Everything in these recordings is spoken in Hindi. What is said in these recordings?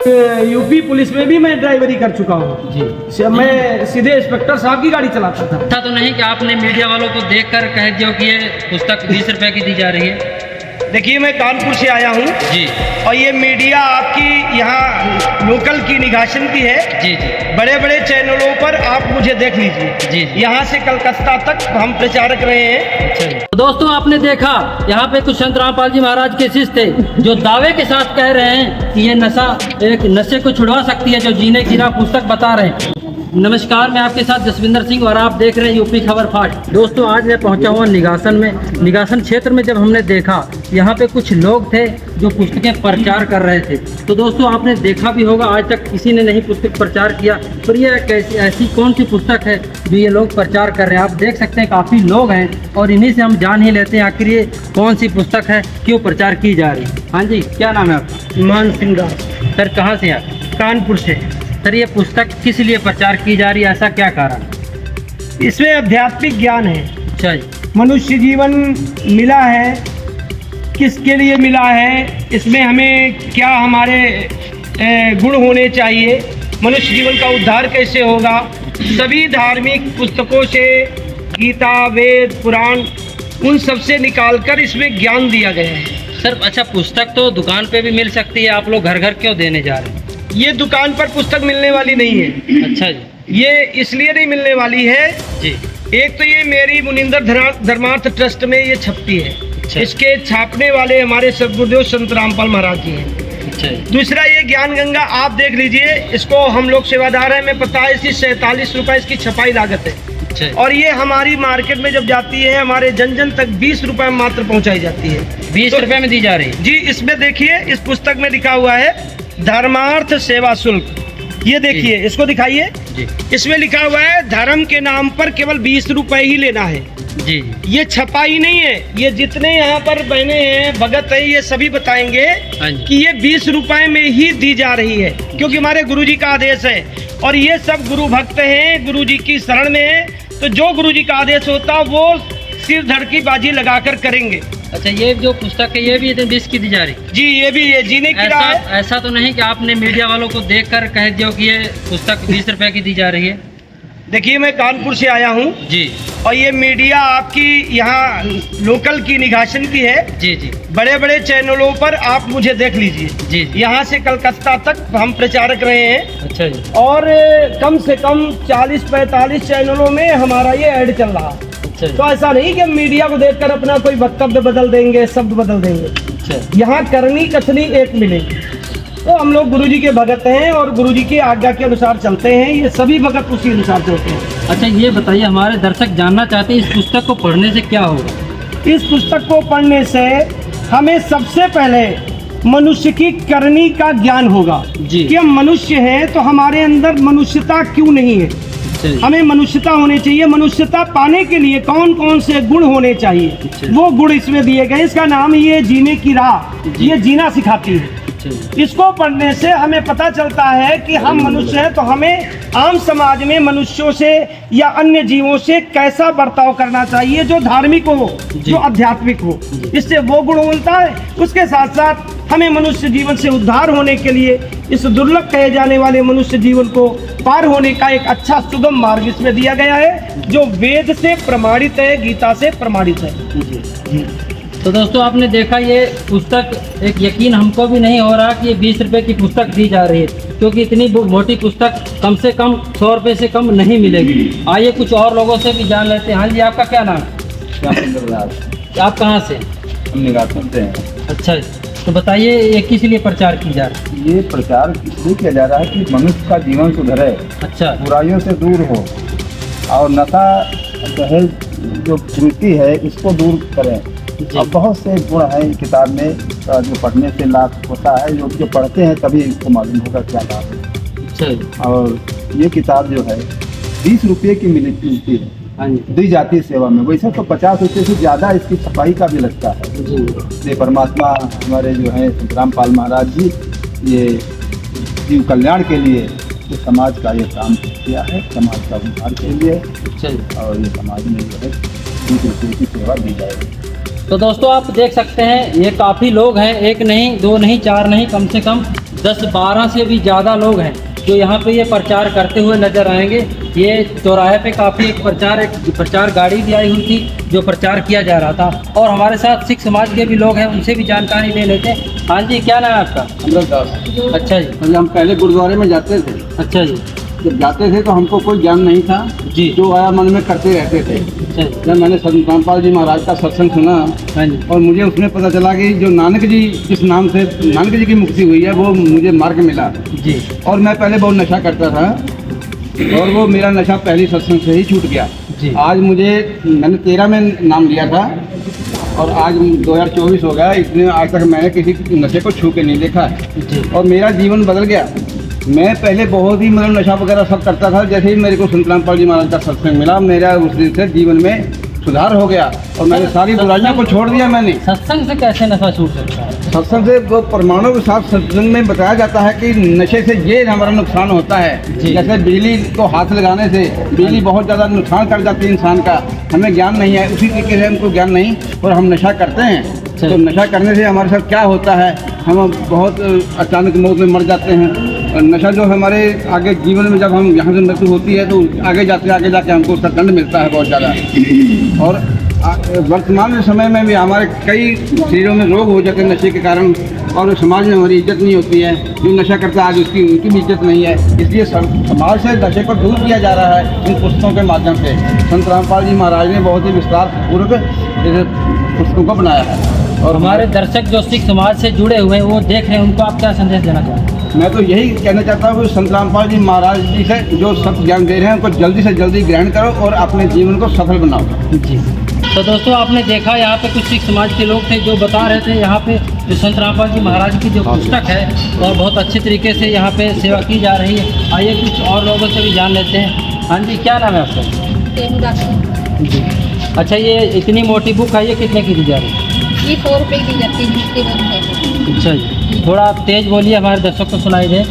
यूपी पुलिस में भी मैं ड्राइवरी कर चुका हूँ जी। मैं सीधे इंस्पेक्टर साहब की गाड़ी चलाता था। ऐसा तो नहीं कि आपने मीडिया वालों को देखकर कह दिया कि ये पुस्तक 20 रुपए की दी जा रही है? देखिए, मैं कानपुर से आया हूँ जी, और ये मीडिया आपकी यहाँ लोकल की निगाशन की है जी जी। बड़े बड़े चैनलों पर आप मुझे देख लीजिए जी। यहाँ से कलकत्ता तक हम प्रचारक रहे हैं। अच्छा जी। तो दोस्तों, आपने देखा यहाँ पे कुछ संत रामपाल जी महाराज के शिष्य थे जो दावे के साथ कह रहे हैं कि ये नशा एक नशे को छुड़वा सकती है, जो जीने की राह पुस्तक बता रहे हैं। नमस्कार, मैं आपके साथ जसविंदर सिंह और आप देख रहे हैं यूपी खबर फास्ट। दोस्तों, आज मैं पहुंचा हुआ निगासन में। निगासन क्षेत्र में जब हमने देखा यहाँ पे कुछ लोग थे जो पुस्तकें प्रचार कर रहे थे। तो दोस्तों, आपने देखा भी होगा आज तक किसी ने नहीं पुस्तक प्रचार किया, पर ये कैसी ऐसी कौन सी पुस्तक है जो ये लोग प्रचार कर रहे हैं। आप देख सकते हैं काफ़ी लोग हैं और इन्हीं से हम जान ही लेते हैं आखिर ये कौन सी पुस्तक है, क्यों प्रचार की जा रही है। हाँ जी, क्या नाम है आपका? मान सिंह दास। सर, कहाँ से आप? कानपुर से। सर, ये पुस्तक किस लिए प्रचार की जा रही है, ऐसा क्या कारण? इसमें आध्यात्मिक ज्ञान है। अच्छा जी। मनुष्य जीवन मिला है, किसके लिए मिला है, इसमें हमें क्या हमारे गुण होने चाहिए, मनुष्य जीवन का उद्धार कैसे होगा, सभी धार्मिक पुस्तकों से, गीता, वेद, पुराण, उन सब से निकालकर इसमें ज्ञान दिया गया है। सर, अच्छा, पुस्तक तो दुकान पे भी मिल सकती है, आप लोग घर घर क्यों देने जा रहे हैं? ये दुकान पर पुस्तक मिलने वाली नहीं है। अच्छा जी। ये इसलिए नहीं मिलने वाली है जी। एक तो ये मेरी मुनिंदर धर्मार्थ ट्रस्ट में ये छपती है। अच्छा। इसके छापने वाले हमारे सदगुरुदेव संत रामपाल महाराज जी हैं। अच्छा जी। दूसरा, ये ज्ञान गंगा आप देख लीजिए, इसको हम लोग सेवादार हैं, मैं पता है, इसकी 47 रुपये इसकी छपाई लागत है। अच्छा। और ये हमारी मार्केट में जब जाती है हमारे जन जन तक 20 रुपये में मात्र पहुंचाई जाती है। 20 रुपए में दी जा रही है? जी। इसमें देखिए, इस पुस्तक में लिखा हुआ है धर्मार्थ सेवा शुल्क। ये देखिए, इसको दिखाइए जी। इसमें लिखा हुआ है धर्म के नाम पर केवल 20 रुपए ही लेना है। जी। ये छपाई नहीं है, ये जितने यहाँ पर बहने हैं, भगत है, ये सभी बताएंगे कि ये 20 रुपए में ही दी जा रही है, क्योंकि हमारे गुरुजी का आदेश है और ये सब गुरु भक्त हैं, गुरुजी की शरण में है, तो जो गुरुजी का आदेश होता वो सिर धड़ की बाजी लगाकर करेंगे। अच्छा, ये जो पुस्तक है ये भी 20 की दी जा रही है? जी, ये भी ये जीने की राह है। ऐसा तो नहीं कि आपने मीडिया वालों को देखकर कह दिया कि ये पुस्तक 20 रुपए की दी जा रही है? देखिए, मैं कानपुर से आया हूँ जी। और ये मीडिया आपकी यहाँ लोकल की निगाशन की है। जी जी। बड़े बड़े चैनलों पर आप मुझे देख लीजिए जी। यहाँ से कलकत्ता तक हम प्रचारक रहे हैं। अच्छा जी। और कम से कम 40-45 चैनलों में हमारा ये ऐड चल रहा है। अच्छा। तो ऐसा नहीं कि हम मीडिया को देखकर अपना कोई वक्तव्य बदल देंगे, शब्द बदल देंगे। अच्छा। यहाँ करनी कथनी एक मिलेगी। तो हम लोग गुरुजी के भगत हैं और गुरुजी की आज्ञा के अनुसार चलते हैं, ये सभी भगत उसी अनुसार चलते हैं। अच्छा, ये बताइए, हमारे दर्शक जानना चाहते हैं इस पुस्तक को पढ़ने से क्या होगा? इस पुस्तक को पढ़ने से हमें सबसे पहले मनुष्य की करनी का ज्ञान होगा जी। कि हम मनुष्य हैं, तो हमारे अंदर मनुष्यता क्यों नहीं है। हमें मनुष्यता होनी चाहिए। मनुष्यता पाने के लिए कौन कौन से गुण होने चाहिए, वो गुण इसमें दिए गए। इसका नाम ये जीने की राह, ये जीना सिखाती है। इसको पढ़ने से हमें पता चलता है कि हम मनुष्य हैं, तो हमें आम समाज में मनुष्यों से या अन्य जीवों से कैसा बर्ताव करना चाहिए, जो धार्मिक हो, जो आध्यात्मिक हो। इससे वो गुण मिलता है। उसके साथ साथ हमें मनुष्य जीवन से उद्धार होने के लिए इस दुर्लभ कहे जाने वाले मनुष्य जीवन को पार होने का एक अच्छा सुगम मार्ग इसमें दिया गया है, जो वेद से प्रमाणित है, गीता से प्रमाणित है। तो दोस्तों, आपने देखा ये पुस्तक, एक यकीन हमको भी नहीं हो रहा कि ये 20 रुपए की पुस्तक दी जा रही है, क्योंकि इतनी मोटी पुस्तक कम से कम 100 रुपये से कम नहीं मिलेगी। आइए कुछ और लोगों से भी जान लेते हैं। हाँ जी, आपका क्या नाम है? आप कहाँ से? हम निगासन से हैं। अच्छा, तो बताइए ये किस लिए प्रचार की जा रहा है? ये प्रचार इसलिए किया जा रहा है कि मनुष्य का जीवन सुधरे, अच्छा, बुराइयों से दूर हो और नशा दहेज जो वृत्ति है इसको दूर करें। और बहुत से गुण हैं किताब में जो पढ़ने से लाभ होता है, जो पढ़ते हैं तभी इसको मालूम होगा क्या लाभ है। अच्छा। और ये किताब जो है 20 रुपये की मिलती है। हाँ जी। दी जाती है सेवा में। वैसे तो 50 रुपये से ज़्यादा इसकी छपाई का भी लगता है। ये परमात्मा हमारे जो है संत रामपाल महाराज जी, ये जीव कल्याण के लिए ये समाज का ये काम किया है, समाज का उद्धार के लिए। और ये समाज में जो है 20 रुपये की सेवा दी जाएगी। तो दोस्तों, आप देख सकते हैं ये काफ़ी लोग हैं, एक नहीं, दो नहीं, चार नहीं, कम से कम 10-12 से भी ज़्यादा लोग हैं जो यहाँ पे ये प्रचार करते हुए नजर आएंगे। ये चौराहे पे काफ़ी एक प्रचार गाड़ी भी आई हुई थी जो प्रचार किया जा रहा था। और हमारे साथ सिख समाज के भी लोग हैं, उनसे भी जानकारी ले लेते हैं। हाँ जी, क्या नाम है आपका? अमृतदास। अच्छा जी। पहले हम पहले गुरुद्वारे में जाते थे। अच्छा जी। जब जाते थे तो हमको कोई ज्ञान नहीं था जी। जो आया मन में करते रहते थे। अच्छा जी। जब मैंने संत रामपाल जी महाराज का सत्संग सुना हाँ जी। और मुझे उसमें पता चला कि जो नानक जी जिस नाम से नानक जी की मुक्ति हुई है वो मुझे मार्ग मिला जी। और मैं पहले बहुत नशा करता था और वो मेरा नशा पहली सत्संग से ही छूट गया। जी। आज मैंने 13 में नाम लिया था और आज 2024 हो गया, इसमें आज तक मैंने किसी नशे को छू के नहीं देखा जी। और मेरा जीवन बदल गया। मैं पहले बहुत ही मतलब नशा वगैरह सब करता था, जैसे ही मेरे को संत रामपाल जी महाराज का सत्संग मिला मेरा उस दिन से जीवन में सुधार हो गया और मैंने सारी बुराइयों को छोड़ दिया। मैंने सत्संग से कैसे नशा छूट सकता है? सत्संग से वो प्रमाणों के साथ सत्संग में बताया जाता है कि नशे से ये हमारा नुकसान होता है। जी। जैसे बिजली को हाथ लगाने से बिजली बहुत ज़्यादा नुकसान कर जाती है इंसान का, हमें ज्ञान नहीं है, उसी तरीके से हमको ज्ञान नहीं और हम नशा करते हैं। तो नशा करने से हमारे साथ क्या होता है, हम बहुत अचानक मौत में मर जाते हैं। और नशा जो हमारे आगे जीवन में जब हम यहाँ से मृत्यु होती है तो आगे जाके हमको उसका दंड मिलता है बहुत ज़्यादा। और वर्तमान समय में भी हमारे कई शरीरों में रोग हो जाते हैं नशे के कारण और समाज में हमारी इज्जत नहीं होती है। जो नशा करता है आज उनकी भी इज्जत नहीं है, इसलिए समाज से नशे को दूर किया जा रहा है इन पुस्तकों के माध्यम से। संत रामपाल जी महाराज ने बहुत ही विस्तार पूर्वक इस पुस्तकों को बनाया है। और हमारे दर्शक जो सिख समाज से जुड़े हुए हैं वो देख रहे हैं, उनको आप क्या संदेश देना चाहते हैं? मैं तो यही कहना चाहता हूँ कि संत रामपाल जी महाराज जी से जो सब ज्ञान दे रहे हैं उनको जल्दी से जल्दी ग्रहण करो और अपने जीवन को सफल बनाओ। जी। तो दोस्तों आपने देखा यहाँ पे कुछ सिख समाज के लोग थे जो बता रहे थे यहाँ पे जो संत रामपाल जी महाराज की जो पुस्तक है और बहुत अच्छे तरीके से यहाँ पे सेवा की जा रही है। आइए कुछ और लोगों से भी जान लेते हैं। हाँ जी, क्या नाम है आपका? जी। अच्छा, ये इतनी मोटी बुक है, ये कितने की दी जा रही है? ये 100 रुपये की जाती है। अच्छा जी, थोड़ा आप तेज बोलिए, हमारे दर्शक को सुनाई दे।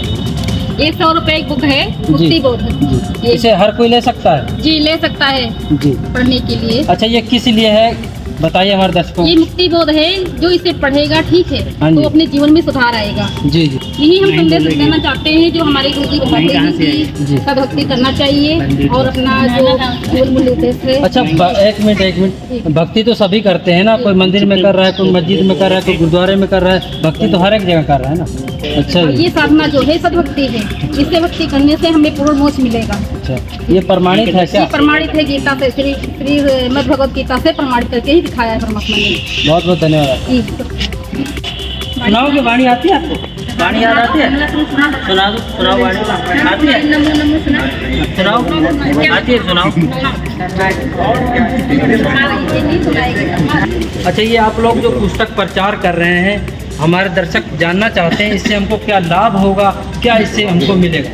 ये 100 रुपये की बुक है, मुक्ति बोध। इसे हर कोई ले सकता है? जी, ले सकता है जी, पढ़ने के लिए। अच्छा, ये किस लिए है बताइए हमारे दर्शकों। ये मुक्ति बोध है, जो इसे पढ़ेगा ठीक है हाँ तो जी। अपने जीवन में सुधार आएगा। जी जी। यही हम संदेश देना चाहते हैं जो हमारे गुरु जी बताते हैं जी। कि सदभक्ति करना चाहिए और अपना जो मूल मूल उद्देश्य है। अच्छा, एक मिनट, भक्ति तो सभी करते हैं ना, कोई मंदिर में कर रहा है, कोई मस्जिद में कर रहा है, कोई गुरुद्वारे में कर रहा है, भक्ति तो हर एक जगह कर रहा है ना। अच्छा और जी। ये साधना जो है सदभक्ति है, इससे भक्ति करने से हमें पूर्ण मोक्ष मिलेगा। अच्छा, ये प्रमाणित है क्या? ये प्रमाणित है गीता से, श्री श्रीमद् भगवद गीता से प्रमाणित करके ही दिखाया है परमात्मा ने। बहुत बहुत धन्यवाद। जी। सुनाओ कि वाणी आती है आपको? वाणी याद आती है? सुना दो, सुनाओ वाणी आती है? नमो नमो सुना। सुनाओ, आती है, सुनाओ। अच्छा, ये आप लोग जो पुस्तक प्रचार कर रहे हैं, हमारे दर्शक जानना चाहते हैं इससे हमको क्या लाभ होगा, क्या इससे हमको मिलेगा?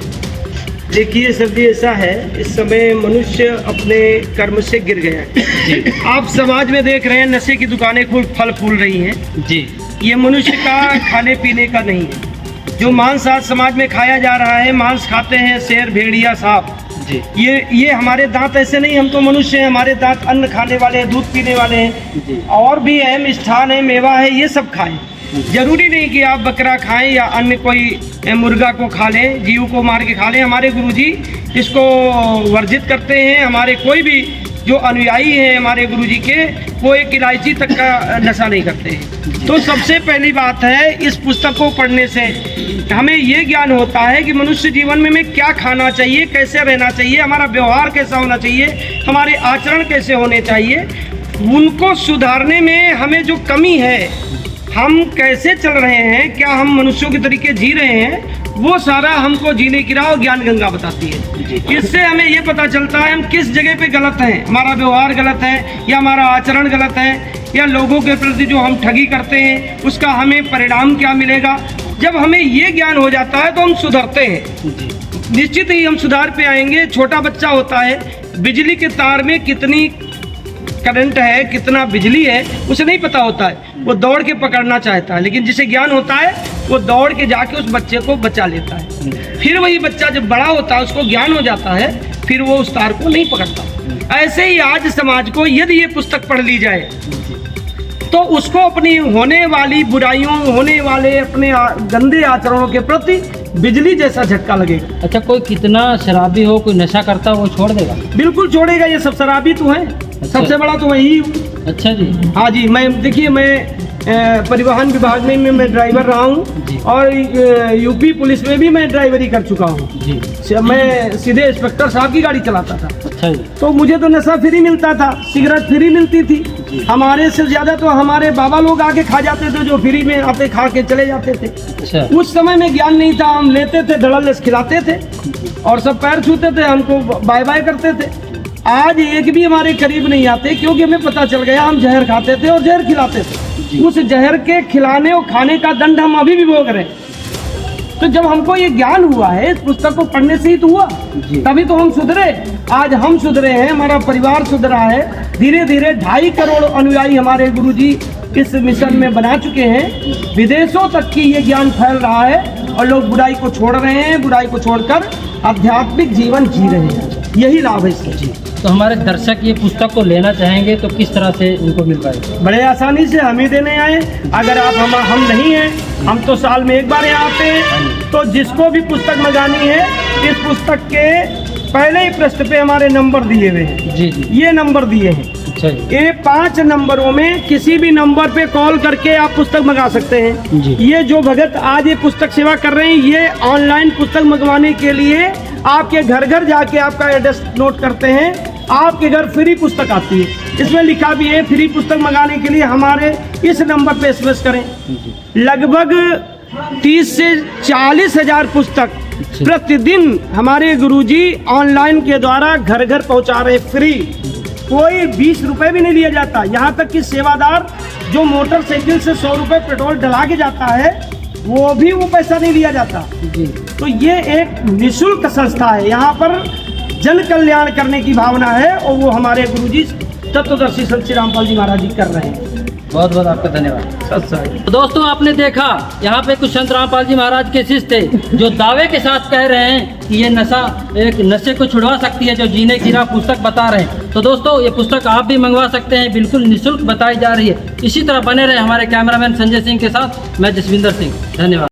देखिए सर जी, ऐसा है, इस समय मनुष्य अपने कर्म से गिर गया है। आप समाज में देख रहे हैं नशे की दुकानें खूब फल फूल रही हैं। जी। ये मनुष्य का खाने पीने का नहीं है। जो मांस आज समाज में खाया जा रहा है, मांस खाते हैं शेर, भेड़िया, सांप। जी। ये हमारे दांत ऐसे नहीं, हम तो मनुष्य हैं, हमारे दांत अन्न खाने वाले हैं, दूध पीने वाले हैं। जी। और भी है, मिष्ठान है, मेवा है, ये सब खाएं। जरूरी नहीं कि आप बकरा खाएं या अन्य कोई मुर्गा को खा लें, जीव को मार के खा लें। हमारे गुरुजी इसको वर्जित करते हैं। हमारे कोई भी जो अनुयायी हैं हमारे गुरुजी के, वो एक इलायची तक का नशा नहीं करते हैं। तो सबसे पहली बात है, इस पुस्तक को पढ़ने से हमें ये ज्ञान होता है कि मनुष्य जीवन में हमें क्या खाना चाहिए, कैसे रहना चाहिए, हमारा व्यवहार कैसा होना चाहिए, हमारे आचरण कैसे होने चाहिए। उनको सुधारने में हमें जो कमी है, हम कैसे चल रहे हैं, क्या हम मनुष्यों के तरीके जी रहे हैं, वो सारा हमको जीने की राह ज्ञान गंगा बताती है। इससे हमें ये पता चलता है हम किस जगह पे गलत हैं, हमारा व्यवहार गलत है या हमारा आचरण गलत है, या लोगों के प्रति जो हम ठगी करते हैं उसका हमें परिणाम क्या मिलेगा। जब हमें ये ज्ञान हो जाता है तो हम सुधरते हैं। निश्चित ही हम सुधार पे आएंगे। छोटा बच्चा होता है, बिजली के तार में कितनी करंट है, कितना बिजली है, उसे नहीं पता होता है, वो दौड़ के पकड़ना चाहता है। लेकिन जिसे ज्ञान होता है वो दौड़ के जाके उस बच्चे को बचा लेता है। फिर वही बच्चा जब बड़ा होता है, उसको ज्ञान हो जाता है, फिर वो उस तार को नहीं पकड़ता। ऐसे ही आज समाज को यदि ये पुस्तक पढ़ ली जाए तो उसको अपनी होने वाली बुराइयों, होने वाले अपने गंदे आचरणों के प्रति बिजली जैसा झटका लगेगा। अच्छा, कोई कितना शराबी हो, कोई नशा करता हो, वो छोड़ देगा? बिल्कुल छोड़ेगा। ये सब शराबी तो है, सबसे बड़ा तो वही हूँ। अच्छा जी। हाँ जी, मैं देखिए, मैं परिवहन विभाग में मैं ड्राइवर रहा हूँ और यूपी पुलिस में भी मैं ड्राइवरी कर चुका हूँ जी। मैं सीधे इंस्पेक्टर साहब की गाड़ी चलाता था। अच्छा जी। तो मुझे तो नशा फ्री मिलता था, सिगरेट फ्री मिलती थी। हमारे से ज्यादा तो हमारे बाबा लोग आके खा जाते थे, जो फ्री में आते खा के चले जाते थे। अच्छा। उस समय में ज्ञान नहीं था, हम लेते थे, धड़ल्लेस खिलाते थे और सब पैर छूते थे, हमको बाय बाय करते थे। आज एक भी हमारे करीब नहीं आते, क्योंकि हमें पता चल गया हम जहर खाते थे और जहर खिलाते थे। उस जहर के खिलाने और खाने का दंड हम अभी भी भोग रहे हैं। तो जब हमको ये ज्ञान हुआ है, इस पुस्तक को पढ़ने से ही तो हुआ, तभी तो हम सुधरे। आज हम सुधरे हैं, हमारा परिवार सुधरा है। धीरे धीरे 2.5 करोड़ अनुयायी हमारे गुरुजी इस मिशन में बना चुके हैं। विदेशों तक की ये ज्ञान फैल रहा है और लोग बुराई को छोड़ रहे हैं, बुराई को छोड़कर आध्यात्मिक जीवन जी रहे हैं। यही लाभ है इसका जी। तो हमारे दर्शक ये पुस्तक को लेना चाहेंगे तो किस तरह से इनको मिल पाएगा? बड़े आसानी से हम ही देने आए। अगर आप हम नहीं हैं, हम तो साल में एक बार यहाँ आते हैं। तो जिसको भी पुस्तक मंगानी है, इस पुस्तक के पहले ही पृष्ठ पे हमारे नंबर दिए हुए हैं। जी जी। ये नंबर दिए हैं। अच्छा जी। ये 5 नंबरों में किसी भी नंबर पे कॉल करके आप पुस्तक मंगा सकते हैं जी। ये जो भगत आज ये पुस्तक सेवा कर रहे हैं, ये ऑनलाइन पुस्तक मंगवाने के लिए आपके घर घर जाके आपका एड्रेस नोट करते हैं, आपके घर फ्री पुस्तक आती है। इसमें लिखा भी है, फ्री पुस्तक मंगाने के लिए हमारे इस नंबर पे एसएमएस करें। लगभग 30 से 40 हजार पुस्तक प्रतिदिन हमारे गुरुजी ऑनलाइन के द्वारा घर घर पहुंचा रहे, फ्री। कोई 20 रुपए भी नहीं लिया जाता। यहाँ तक कि सेवादार जो मोटरसाइकिल से 100 रुपए पेट्रोल डला के जाता है, वो भी वो पैसा नहीं लिया जाता जी। तो ये एक निःशुल्क संस्था है, यहाँ पर जन कल्याण करने की भावना है और वो हमारे गुरुजी तत्वदर्शी संत श्री रामपाल जी महाराज जी कर रहे हैं। बहुत बहुत आपका धन्यवाद। तो दोस्तों, आपने देखा यहाँ पे कुछ संत रामपाल जी महाराज के शिष्य थे जो दावे के साथ कह रहे हैं कि ये नशे को छुड़वा सकती है, जो जीने की राह पुस्तक बता रहे हैं। तो दोस्तों, ये पुस्तक आप भी मंगवा सकते हैं, बिल्कुल निःशुल्क बताई जा रही है। इसी तरह बने रहे हमारे कैमरामैन संजय सिंह के साथ। मैं जसविंदर सिंह, धन्यवाद।